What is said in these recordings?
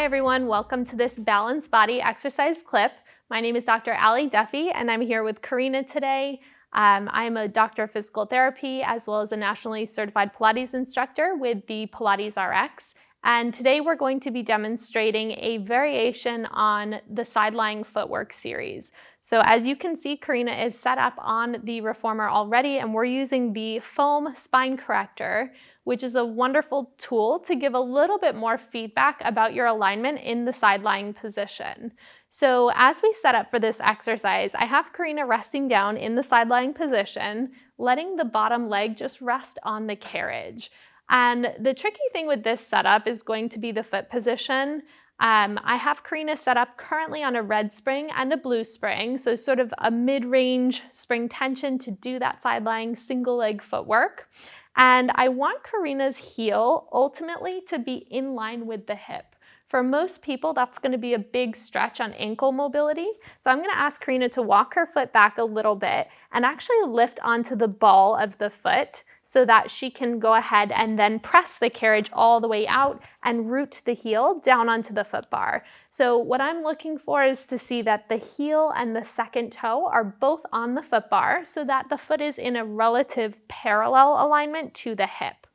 Hi everyone, welcome to this balanced body exercise clip. My name is Dr. Allie Duffy and I'm here with Karina today. I'm a doctor of physical therapy as well as a nationally certified Pilates instructor with the Pilates Arc. And today we're going to be demonstrating a variation on the side-lying footwork series. So as you can see, Karina is set up on the Reformer already, and we're using the foam spine corrector, which is a wonderful tool to give a little bit more feedback about your alignment in the side-lying position. So as we set up for this exercise, I have Karina resting down in the side-lying position, letting the bottom leg just rest on the carriage. And the tricky thing with this setup is going to be the foot position. I have Karina set up currently on a red spring and a blue spring, so sort of a mid-range spring tension to do that side-lying single leg footwork. And I want Karina's heel ultimately to be in line with the hip. For most people, that's going to be a big stretch on ankle mobility. So I'm going to ask Karina to walk her foot back a little bit and actually lift onto the ball of the foot so that she can go ahead and then press the carriage all the way out and root the heel down onto the foot bar. So what I'm looking for is to see that the heel and the second toe are both on the foot bar so that the foot is in a relative parallel alignment to the hip.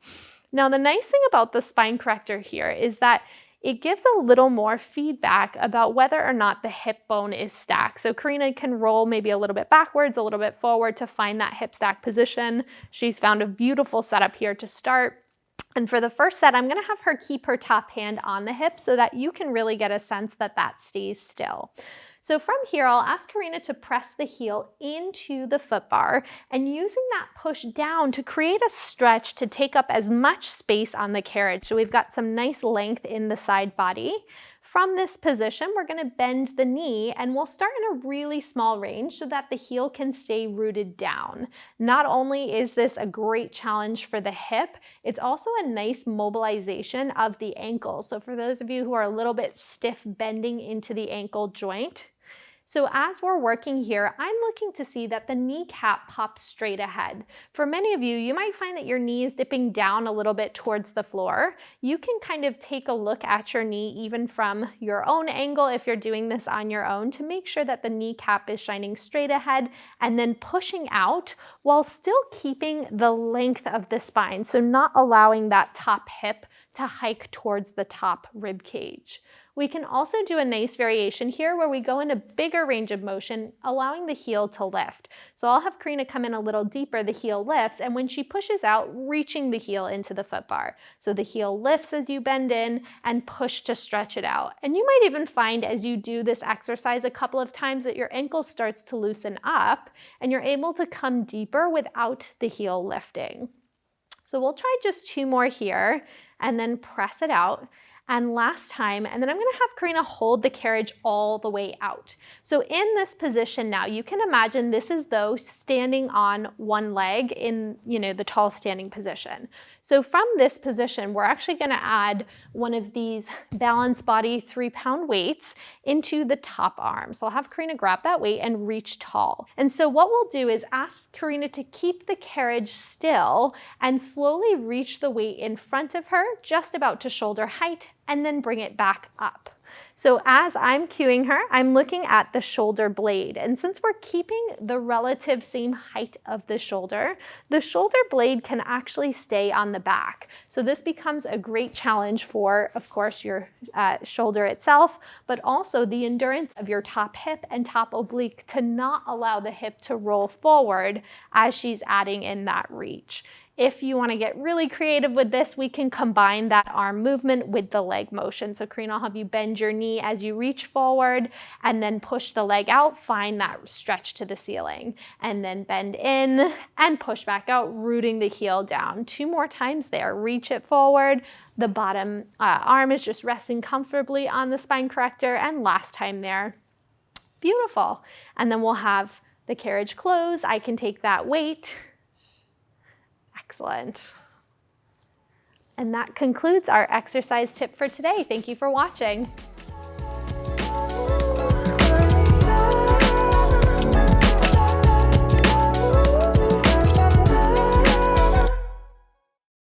Now, the nice thing about the spine corrector here is that it gives a little more feedback about whether or not the hip bone is stacked. So Karina can roll maybe a little bit backwards, a little bit forward to find that hip stack position. She's found a beautiful setup here to start. And for the first set, I'm going to have her keep her top hand on the hip so that you can really get a sense that that stays still. So from here, I'll ask Karina to press the heel into the foot bar and using that push down to create a stretch to take up as much space on the carriage. So we've got some nice length in the side body. From this position, we're going to bend the knee and we'll start in a really small range so that the heel can stay rooted down. Not only is this a great challenge for the hip, it's also a nice mobilization of the ankle. So for those of you who are a little bit stiff bending into the ankle joint, so as we're working here, I'm looking to see that the kneecap pops straight ahead. For many of you, you might find that your knee is dipping down a little bit towards the floor. You can kind of take a look at your knee even from your own angle if you're doing this on your own to make sure that the kneecap is shining straight ahead and then pushing out while still keeping the length of the spine. So not allowing that top hip to hike towards the top rib cage. We can also do a nice variation here where we go in a bigger range of motion, allowing the heel to lift. So I'll have Karina come in a little deeper, the heel lifts, and when she pushes out, reaching the heel into the foot bar. So the heel lifts as you bend in and push to stretch it out. And you might even find as you do this exercise a couple of times that your ankle starts to loosen up and you're able to come deeper without the heel lifting. So we'll try just two more here and then press it out. And last time, and then I'm going to have Karina hold the carriage all the way out. So in this position now, you can imagine this is though standing on one leg in, the tall standing position. So from this position, we're actually going to add one of these balance body 3-pound weights into the top arm. So I'll have Karina grab that weight and reach tall. And so what we'll do is ask Karina to keep the carriage still and slowly reach the weight in front of her, just about to shoulder height, and then bring it back up. So as I'm cueing her, I'm looking at the shoulder blade. And since we're keeping the relative same height of the shoulder blade can actually stay on the back. So this becomes a great challenge for, of course, your shoulder itself, but also the endurance of your top hip and top oblique to not allow the hip to roll forward as she's adding in that reach. If you want to get really creative with this, we can combine that arm movement with the leg motion. So Karina, I'll have you bend your knee as you reach forward and then push the leg out, find that stretch to the ceiling, and then bend in and push back out, rooting the heel down. 2 more times there. Reach it forward. The bottom arm is just resting comfortably on the spine corrector, and last time there. Beautiful. And then we'll have the carriage close. I can take that weight. Excellent. And that concludes our exercise tip for today. Thank you for watching.